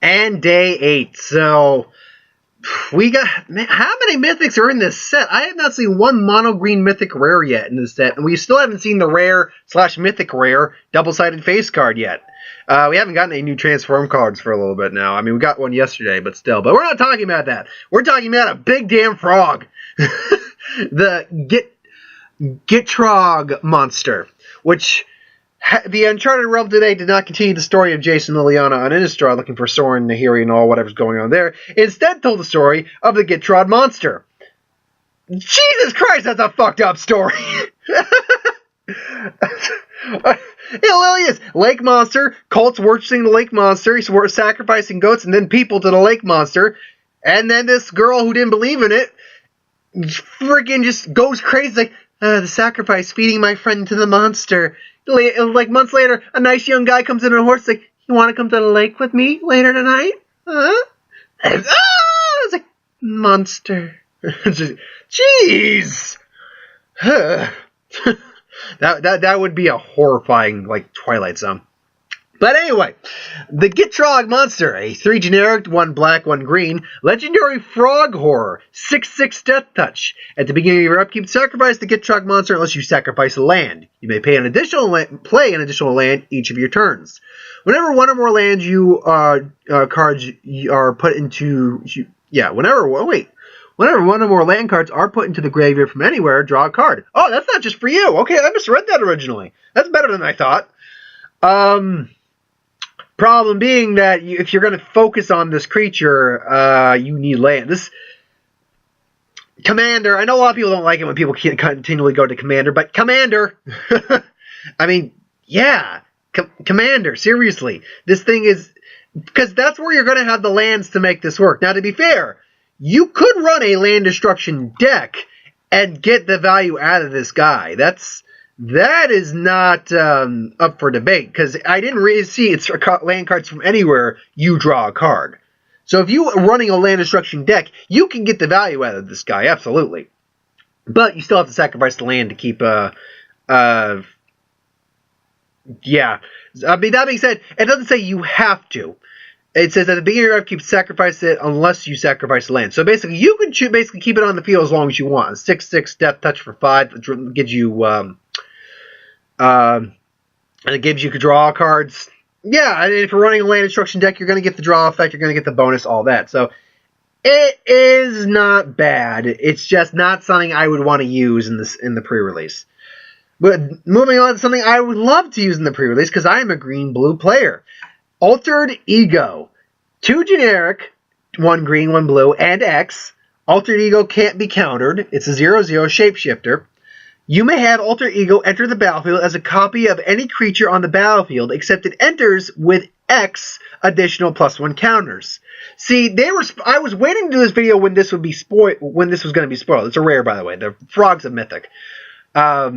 And day 8. So we got, man, how many mythics are in this set? I have not seen one mono green mythic rare yet in this set, and we still haven't seen the rare / mythic rare double-sided face card yet. We haven't gotten any new transform cards for a little bit now. I mean, we got one yesterday, but still. But we're not talking about that. We're talking about a big damn frog. The Gitrog monster, which the Uncharted Realm today did not continue the story of Jason Liliana on Innistrad looking for Soren, Nahiri, and all whatever's going on there. Instead told the story of the Gitrog monster. Jesus Christ, that's a fucked up story. It literally is. Lake monster, cults worshiping the lake monster, he's sacrificing goats and then people to the lake monster, and then this girl who didn't believe in it freaking just goes crazy, like, the sacrifice, feeding my friend to the monster. Like months later, a nice young guy comes in on a horse, like, you want to come to the lake with me later tonight? Huh? It's like, monster. Jeez. That would be a horrifying, like, Twilight Zone. But anyway, the Gitrog monster, a 3 generic, 1 black, 1 green, legendary frog horror, 6/6 death touch. At the beginning of your upkeep, sacrifice the Gitrog monster unless you sacrifice a land. You may play an additional land each of your turns. Whenever one or more lands cards are put into, whenever one or more land cards are put into the graveyard from anywhere, draw a card. Oh, that's not just for you. Okay, I misread that originally. That's better than I thought. Problem being that if you're going to focus on this creature, you need land. This Commander, I know a lot of people don't like it when people continually go to Commander, but Commander, I mean, yeah, Commander, seriously. This thing is, because that's where you're going to have the lands to make this work. Now, to be fair, you could run a land destruction deck and get the value out of this guy. That is not up for debate, because I didn't really see it's land cards from anywhere you draw a card. So if you are running a land destruction deck, you can get the value out of this guy, absolutely. But you still have to sacrifice the land to keep, yeah. I mean, that being said, it doesn't say you have to. It says at the beginning of your upkeep, sacrifice it unless you sacrifice the land. So basically, you can basically keep it on the field as long as you want. 6/6 death touch for 5, it gives you, and it gives you draw cards. Yeah, and if you're running a land destruction deck, you're going to get the draw effect, you're going to get the bonus, all that. So, it is not bad. It's just not something I would want to use in the pre-release. But moving on to something I would love to use in the pre-release, because I am a green-blue player. Altered Ego. 2 generic, 1 green, 1 blue, and X. Altered Ego can't be countered. It's a 0/0 shapeshifter. You may have Alter Ego enter the battlefield as a copy of any creature on the battlefield, except it enters with X additional +1 counters. See, I was waiting to do this video when this would be when this was going to be spoiled. It's a rare, by the way. The Frog's a mythic. I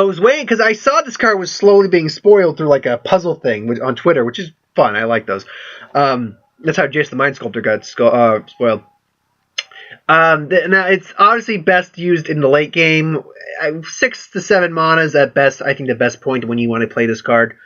was waiting because I saw this card was slowly being spoiled through like a puzzle thing on Twitter, which is fun. I like those. That's how Jason the Mind Sculptor got spoiled. Now, it's obviously best used in the late game. 6 to 7 mana is at best, I think, the best point when you want to play this card.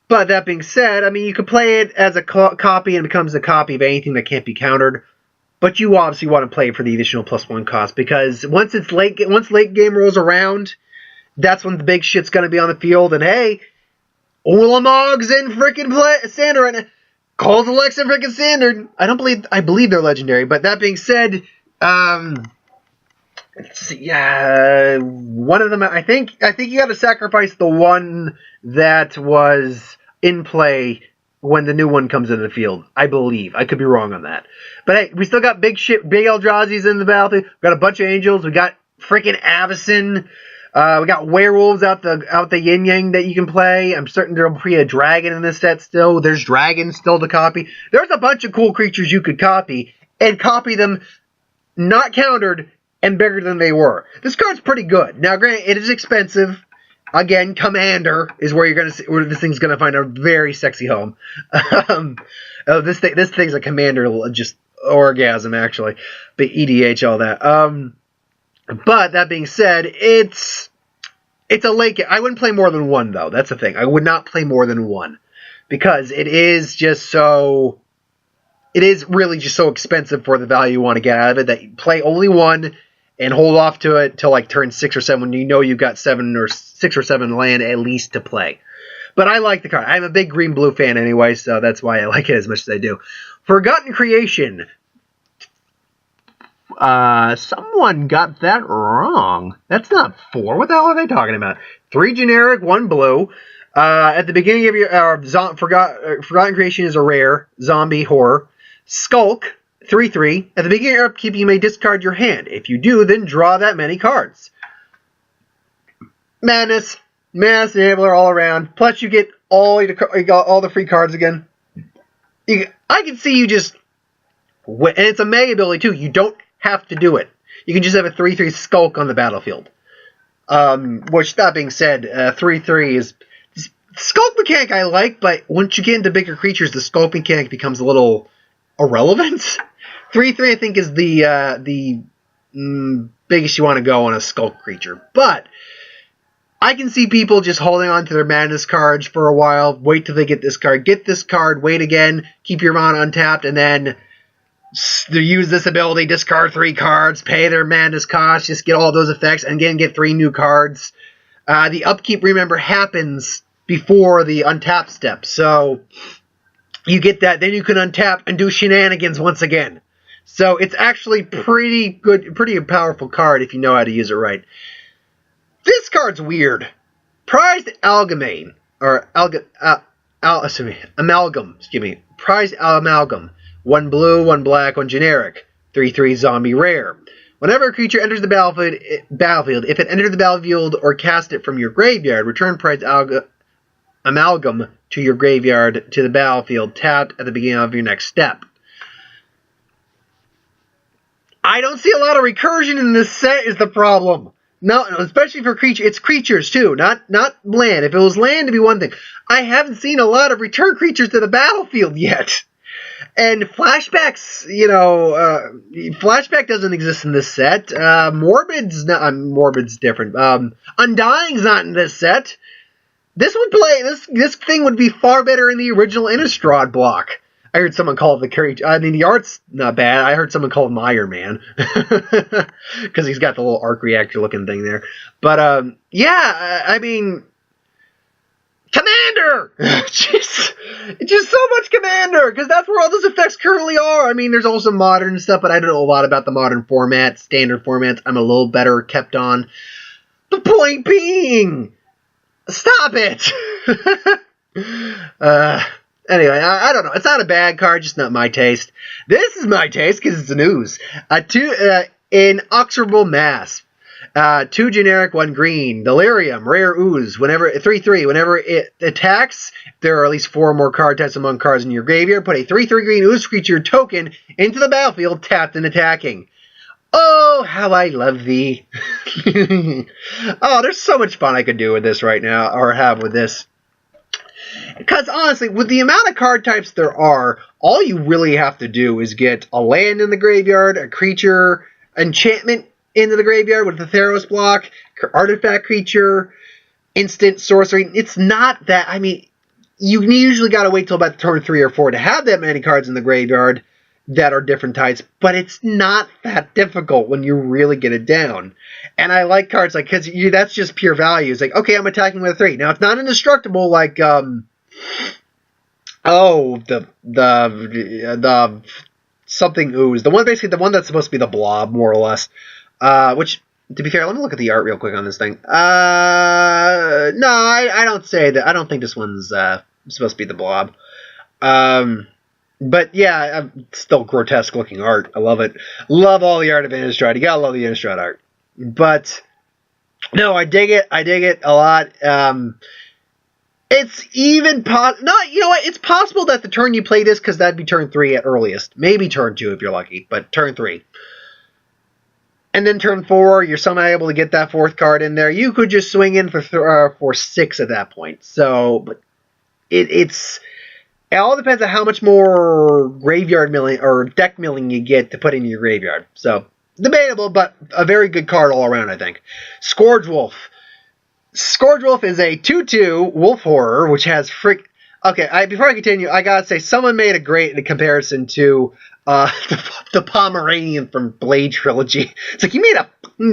But that being said, I mean, you can play it as a copy and it becomes a copy of anything that can't be countered. But you obviously want to play it for the additional +1 cost, because once late game rolls around, that's when the big shit's going to be on the field. And hey, Ulamog's in freaking standard right now. Calls Alexa freaking standard. I believe they're legendary. But that being said, yeah, one of them. I think you got to sacrifice the one that was in play when the new one comes into the field. I believe. I could be wrong on that. But hey, we still got big Eldrazi's in the battlefield. We got a bunch of angels. We got freaking Avacyn. We got werewolves out the yin yang that you can play. I'm certain there'll be a dragon in this set still. There's dragons still to copy. There's a bunch of cool creatures you could copy and copy them not countered and bigger than they were. This card's pretty good. Now, granted, it is expensive. Again, Commander is where where this thing's gonna find a very sexy home. This thing's a Commander, just orgasm actually, but EDH all that. But that being said, it's a late game. I wouldn't play more than one, though. That's the thing. I would not play more than one. because it is just so... It is really just so expensive for the value you want to get out of it that you play only one and hold off to it till like turn 6 or 7 when you know you've got 6 or 7 land at least to play. But I like the card. I'm a big green-blue fan anyway, so that's why I like it as much as I do. Forgotten Creation. Someone got that wrong. That's not 4. What the hell are they talking about? 3 generic, 1 blue. At the beginning of your Forgotten Creation is a rare zombie horror. Skulk, 3/3. At the beginning of your upkeep, you may discard your hand. If you do, then draw that many cards. Madness. Mass enabler all around. Plus, you get all the free cards again. I can see you just... And it's a mega ability, too. You don't have to do it. You can just have a 3/3 Skulk on the battlefield. Which, that being said, 3/3 is... Skulk mechanic I like, but once you get into bigger creatures, the Skulk mechanic becomes a little irrelevant. 3/3, I think, is the biggest you want to go on a Skulk creature. But I can see people just holding on to their Madness cards for a while, wait till they get this card, wait again, keep your mana untapped, and then use this ability, discard 3 cards, pay their Madness cost, just get all those effects, and again get 3 new cards. The upkeep, remember, happens before the untap step, so you get that, then you can untap and do shenanigans once again. So it's actually pretty good, pretty powerful card if you know how to use it right. This card's weird. Prized Amalgam, Prized Amalgam. 1 blue, 1 black, 1 generic. 3/3 zombie rare. Whenever a creature enters the battlefield, if it enters the battlefield or cast it from your graveyard, return Prized Amalgam to your graveyard to the battlefield, tapped at the beginning of your next step. I don't see a lot of recursion in this set is the problem. No, especially for creatures. It's creatures, too, not land. If it was land, it'd be one thing. I haven't seen a lot of return creatures to the battlefield yet. And flashbacks, flashback doesn't exist in this set. Morbid's different. Undying's not in this set. This thing would be far better in the original Innistrad block. I heard someone call it the creature. I mean, the art's not bad. I heard someone call him Iron Man. Because he's got the little arc reactor looking thing there. But, yeah, I mean... Commander! just so much Commander! Because that's where all those effects currently are. I mean, there's also modern stuff, but I don't know a lot about the modern format. Standard formats, I'm a little better kept on. The point being... Stop it! Anyway, I don't know. It's not a bad card, just not my taste. This is my taste because it's the news. Inexorable Mass. 2 generic, 1 green. Delirium, rare ooze. 3/3. Whenever it attacks, there are at least 4 more card types among cards in your graveyard. Put a 3/3 green ooze creature token into the battlefield, tapped and attacking. Oh, how I love thee. Oh, there's so much fun I could do with this right now, or have with this. Because honestly, with the amount of card types there are, all you really have to do is get a land in the graveyard, a creature, enchantment into the graveyard with the Theros block, artifact creature, instant sorcery. It's not that, I mean, you usually got to wait till about turn 3 or 4 to have that many cards in the graveyard that are different types, but it's not that difficult when you really get it down. And I like cards like, because that's just pure value. It's like, okay, I'm attacking with a 3. Now, it's not indestructible like, the something ooze. The one, basically, the one that's supposed to be the blob, more or less. Which, to be fair, let me look at the art real quick on this thing. No, I don't say that. I don't think this one's, supposed to be the blob. But yeah, still grotesque looking art. I love it. Love all the art of Innistrad. You gotta love the Innistrad art. But no, I dig it. I dig it a lot. It's even you know what? It's possible that the turn you play this, because that'd be turn 3 at earliest. Maybe turn 2 if you're lucky, but turn 3. And then turn 4, you're somehow able to get that 4th card in there. You could just swing in for 6 at that point. So, but it all depends on how much more graveyard milling or deck milling you get to put in your graveyard. So, debatable, but a very good card all around, I think. Scourge Wolf. Scourge Wolf is a 2/2 wolf horror, which has Okay, before I continue, I gotta say, someone made a great comparison to the Pomeranian from Blade Trilogy. It's like, you made a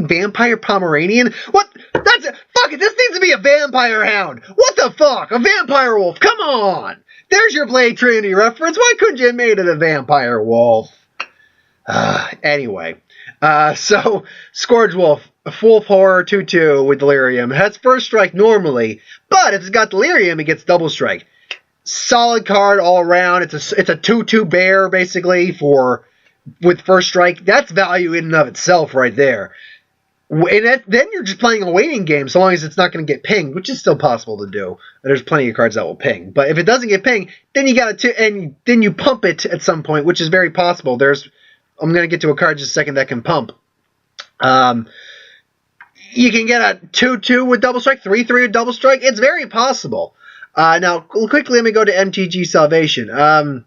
vampire Pomeranian? What? That's it. Fuck it, this needs to be a vampire hound. What the fuck? A vampire wolf? Come on! There's your Blade Trinity reference. Why couldn't you have made it a vampire wolf? Anyway, so Scourge Wolf, full horror 2/2 with Delirium. Has first strike normally, but if it's got Delirium, it gets double strike. Solid card all around. It's a 2/2 bear basically with first strike. That's value in and of itself right there. And then you're just playing a waiting game, so long as it's not going to get pinged, which is still possible to do. There's plenty of cards that will ping, but if it doesn't get pinged, then you got to and then you pump it at some point, which is very possible. I'm going to get to a card in just a second that can pump. You can get a 2/2 with double strike, 3/3 with double strike. It's very possible. Now, quickly, let me go to MTG Salvation.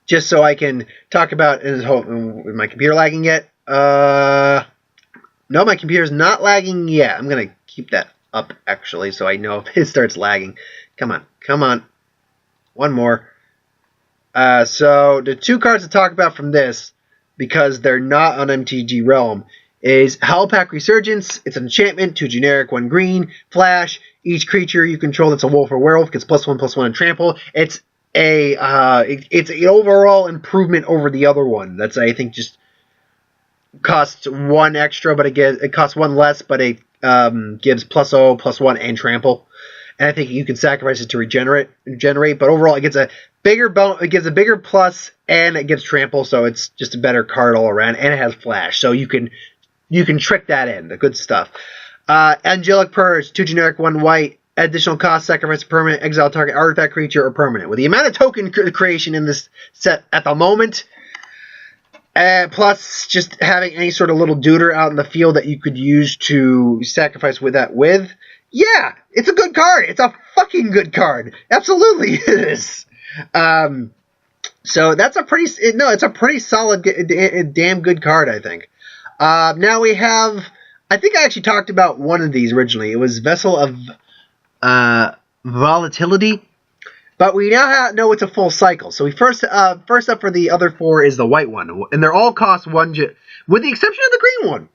Just so I can talk about... Is my computer lagging yet? No, my computer's not lagging yet. I'm going to keep that up, actually, so I know if it starts lagging. Come on. Come on. One more. So, the two cards to talk about from this, because they're not on MTG Realm, is Hal Pack Resurgence. It's an enchantment, 2 generic, 1 green, flash. Each creature you control that's a wolf or werewolf gets +1/+1 and trample. It's it's an overall improvement over the other one. That's, I think, just costs 1 extra, but it costs 1 less, but it gives +0/+1 and trample. And I think you can sacrifice it to regenerate. But overall, it gets a bigger plus, and it gives trample, so it's just a better card all around, and it has flash, so you can trick that in. The good stuff. Angelic Prayers, 2 generic, 1 white. Additional cost, sacrifice a permanent, exile target artifact, creature, or permanent. With the amount of token creation in this set at the moment, plus just having any sort of little duder out in the field that you could use to sacrifice with, yeah, it's a good card. It's a fucking good card. Absolutely it is. So that's it's a pretty solid, damn good card, I think. Now we have, I think I actually talked about one of these originally. It was Vessel of Volatility, but we now know it's a full cycle. So we first up for the other 4 is the white one, and they're all cost 1, with the exception of the green one.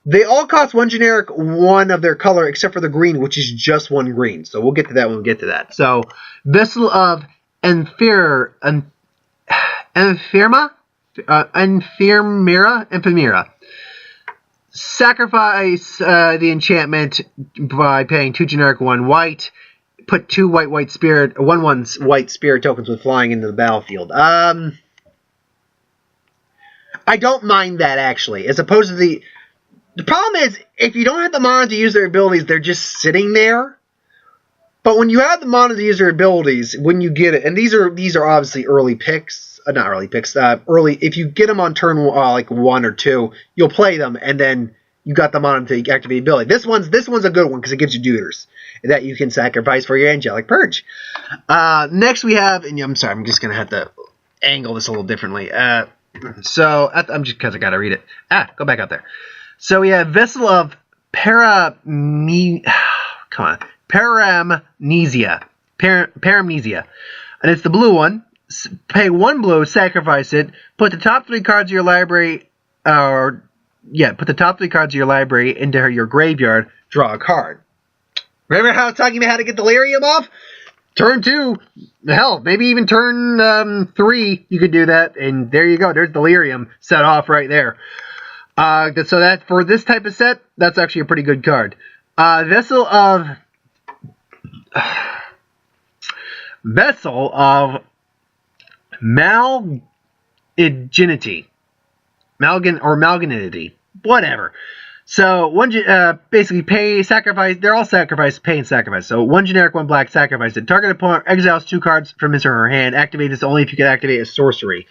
They all cost 1 generic, 1 of their color, except for the green, which is just 1 green. So we'll get to that when we get to that. So Vessel of Infirmira. Sacrifice the enchantment by paying 2 generic, 1 white. Put 2 white spirit, 1/1 white spirit tokens with flying into the battlefield. I don't mind that, actually. As opposed to the problem is, if you don't have the mana to use their abilities, they're just sitting there. But when you have the mana to use their abilities, when you get it, and these are obviously early picks, not early picks, early. If you get them on turn like 1 or 2, you'll play them, and then you got the mana to activate ability. This one's a good one because it gives you duders that you can sacrifice for your Angelic Purge. Next we have, and I'm sorry, I'm just gonna have to angle this a little differently. So I'm just because I gotta read it. Go back out there. So we have Vessel of Paramnesia. Paramnesia. And it's the blue one. Pay 1 blue, sacrifice it. Put the top 3 cards of your library, put the top 3 cards of your library into your graveyard. Draw a card. Remember how I was talking about how to get Delirium off? Turn 2, hell, maybe even turn 3, you could do that. And there you go. There's Delirium set off right there. So that for this type of set, that's actually a pretty good card. Vessel of Malginity. Malginity. Whatever. So, basically sacrifice, they're all sacrifice, pay and sacrifice. So, 1 generic, 1 black, sacrifice it. Target opponent exiles 2 cards from his or her hand. Activate this only if you can activate a sorcery.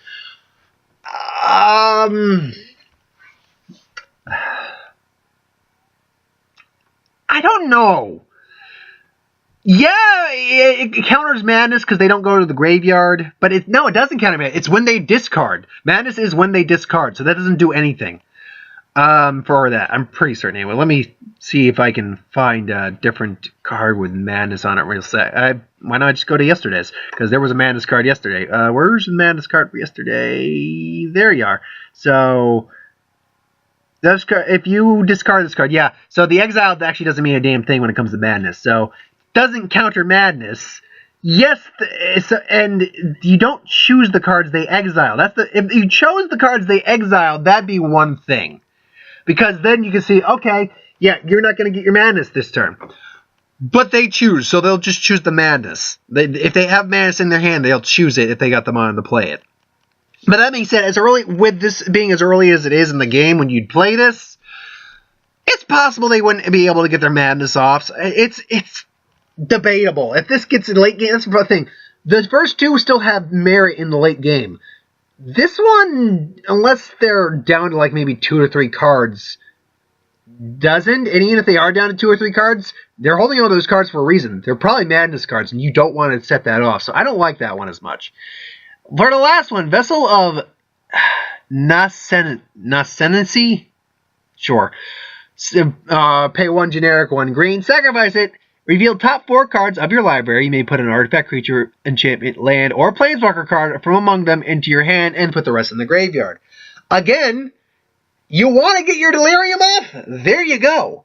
I don't know. Yeah, it counters madness because they don't go to the graveyard. But it doesn't counter madness. It's when they discard. Madness is when they discard, so that doesn't do anything for that. I'm pretty certain anyway. Let me see if I can find a different card with madness on it real set. why not just go to yesterday's? Because there was a Madness card yesterday. Where's the Madness card for yesterday? There you are. So, if you discard this card, yeah. So the exile actually doesn't mean a damn thing when it comes to Madness. So, doesn't counter Madness. Yes, and you don't choose the cards they exile. If you chose the cards they exiled, that'd be one thing. Because then you can see, okay, yeah, you're not going to get your Madness this turn. But they choose, so they'll just choose the Madness. If they have Madness in their hand, they'll choose it if they got the mana to play it. But that being said, with this being as early as it is in the game when you'd play this, it's possible they wouldn't be able to get their Madness off. It's debatable. If this gets in late game, that's the thing. The first two still have merit in the late game. This one, unless they're down to like maybe 2 or 3 cards, doesn't. And even if they are down to 2 or 3 cards, they're holding on to those cards for a reason. They're probably Madness cards, and you don't want to set that off. So I don't like that one as much. For the last one, Vessel of Nascenency? Sure. Pay 1 generic, 1 green. Sacrifice it. Reveal top 4 cards of your library. You may put an artifact, creature, enchantment, land, or planeswalker card from among them into your hand and put the rest in the graveyard. Again, you want to get your Delirium off? There you go.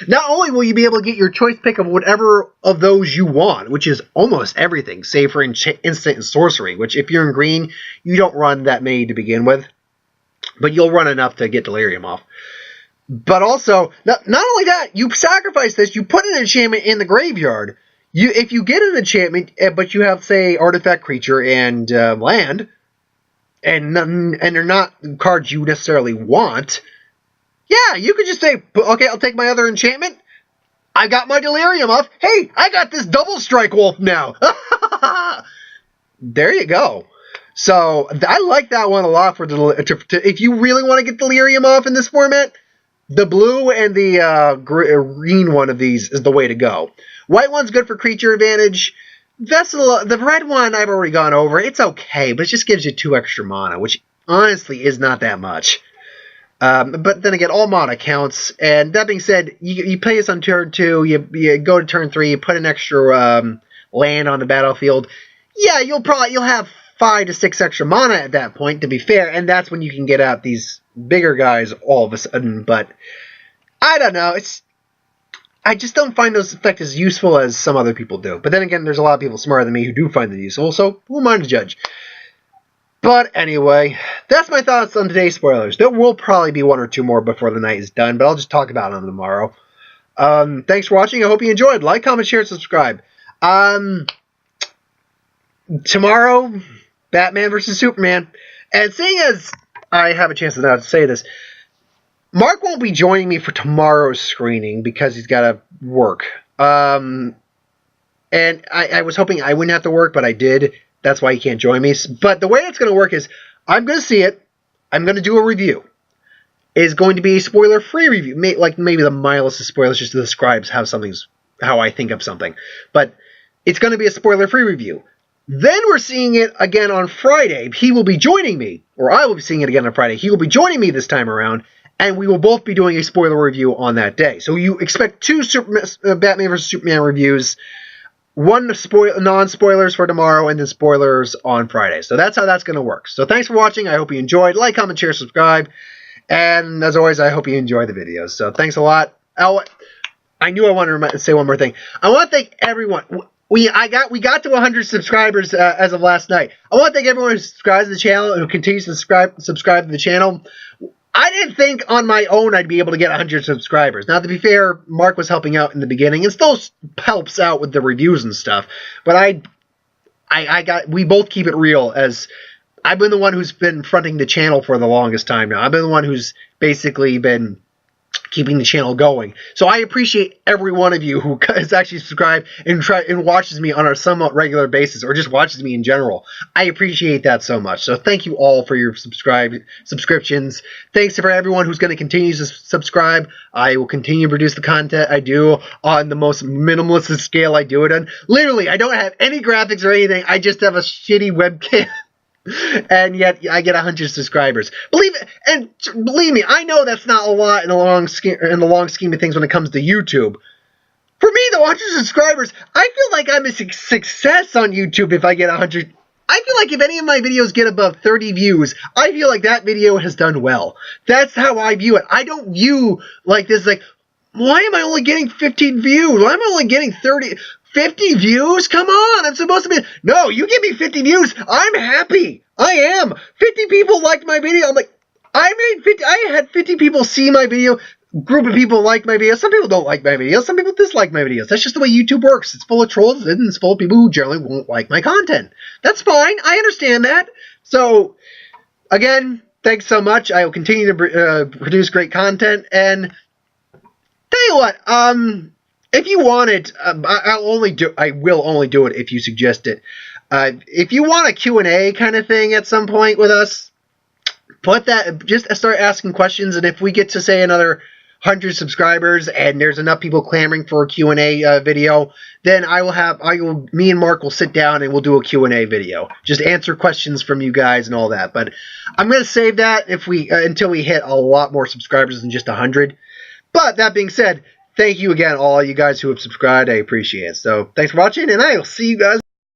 Not only will you be able to get your choice pick of whatever of those you want, which is almost everything, save for instant and sorcery, which if you're in green, you don't run that many to begin with, but you'll run enough to get Delirium off. But also, not only that, you sacrifice this, you put an enchantment in the graveyard. If you get an enchantment, but you have, say, artifact, creature, and land, and they're not cards you necessarily want, yeah, you could just say, okay, I'll take my other enchantment. I got my Delirium off. Hey, I got this double strike wolf now. There you go. So, I like that one a lot for if you really want to get Delirium off in this format. The blue and the green one of these is the way to go. White one's good for creature advantage. The red one I've already gone over. It's okay, but it just gives you 2 extra mana, which honestly is not that much. But then again, all mana counts. And that being said, you play this on turn 2, you go to turn 3, you put an extra land on the battlefield. Yeah, you'll have 5 to 6 extra mana at that point, to be fair, and that's when you can get out these bigger guys all of a sudden. But I don't know, I just don't find those effects as useful as some other people do. But then again, there's a lot of people smarter than me who do find them useful, so who am I to judge? But anyway, that's my thoughts on today's spoilers. There will probably be 1 or 2 more before the night is done, but I'll just talk about them tomorrow. Thanks for watching. I hope you enjoyed. Like, comment, share, subscribe. Tomorrow, Batman vs. Superman. And seeing as I have a chance to now to say this, Mark won't be joining me for tomorrow's screening because he's got to work. And I was hoping I wouldn't have to work, but I did. That's why he can't join me. But the way it's going to work is I'm going to see it. I'm going to do a review. It's going to be a spoiler-free review. Maybe the mildest of spoilers just describes how I think of something. But it's going to be a spoiler-free review. Then we're seeing it again on Friday. He will be joining me, or I will be seeing it again on Friday. He will be joining me this time around, and we will both be doing a spoiler review on that day. So you expect 2 Batman vs. Superman reviews, 1 non-spoilers for tomorrow, and then spoilers on Friday. So that's how that's going to work. So thanks for watching. I hope you enjoyed. Like, comment, share, subscribe. And as always, I hope you enjoy the videos. So thanks a lot. I knew I wanted to say one more thing. I want to thank everyone. We got to 100 subscribers as of last night. I want to thank everyone who subscribes to the channel and who continues to subscribe to the channel. I didn't think on my own I'd be able to get 100 subscribers. Now, to be fair, Mark was helping out in the beginning and still helps out with the reviews and stuff. But we both keep it real, as I've been the one who's been fronting the channel for the longest time now. I've been the one who's basically been keeping the channel going. So I appreciate every one of you who has actually subscribed and watches me on a somewhat regular basis, or just watches me in general. I appreciate that so much. So thank you all for your subscriptions. Thanks for everyone who's going to continue to subscribe. I will continue to produce the content I do on the most minimalist scale I do it on. Literally, I don't have any graphics or anything. I just have a shitty webcam. And yet I get 100 subscribers. Believe me, I know that's not a lot in the long scheme of things when it comes to YouTube. For me, though, 100 subscribers, I feel like I'm a success on YouTube if I get 100. I feel like if any of my videos get above 30 views, I feel like that video has done well. That's how I view it. I don't view like this, like, why am I only getting 15 views? Why am I only getting 50 views? Come on, I'm supposed to be... No, you give me 50 views, I'm happy. I am. 50 people liked my video. I'm like, I had 50 people see my video. Group of people like my videos. Some people don't like my videos. Some people dislike my videos. That's just the way YouTube works. It's full of trolls and it's full of people who generally won't like my content. That's fine. I understand that. So, again, thanks so much. I will continue to produce great content. And tell you what, if you want it, I will only do it if you suggest it. If you want a Q&A kind of thing at some point with us, just start asking questions. And if we get to say another 100 subscribers and there's enough people clamoring for a Q&A video, then me and Mark will sit down and we'll do a Q&A video. Just answer questions from you guys and all that. But I'm going to save that until we hit a lot more subscribers than just 100. But that being said, thank you again, all you guys who have subscribed. I appreciate it. So thanks for watching, and I will see you guys.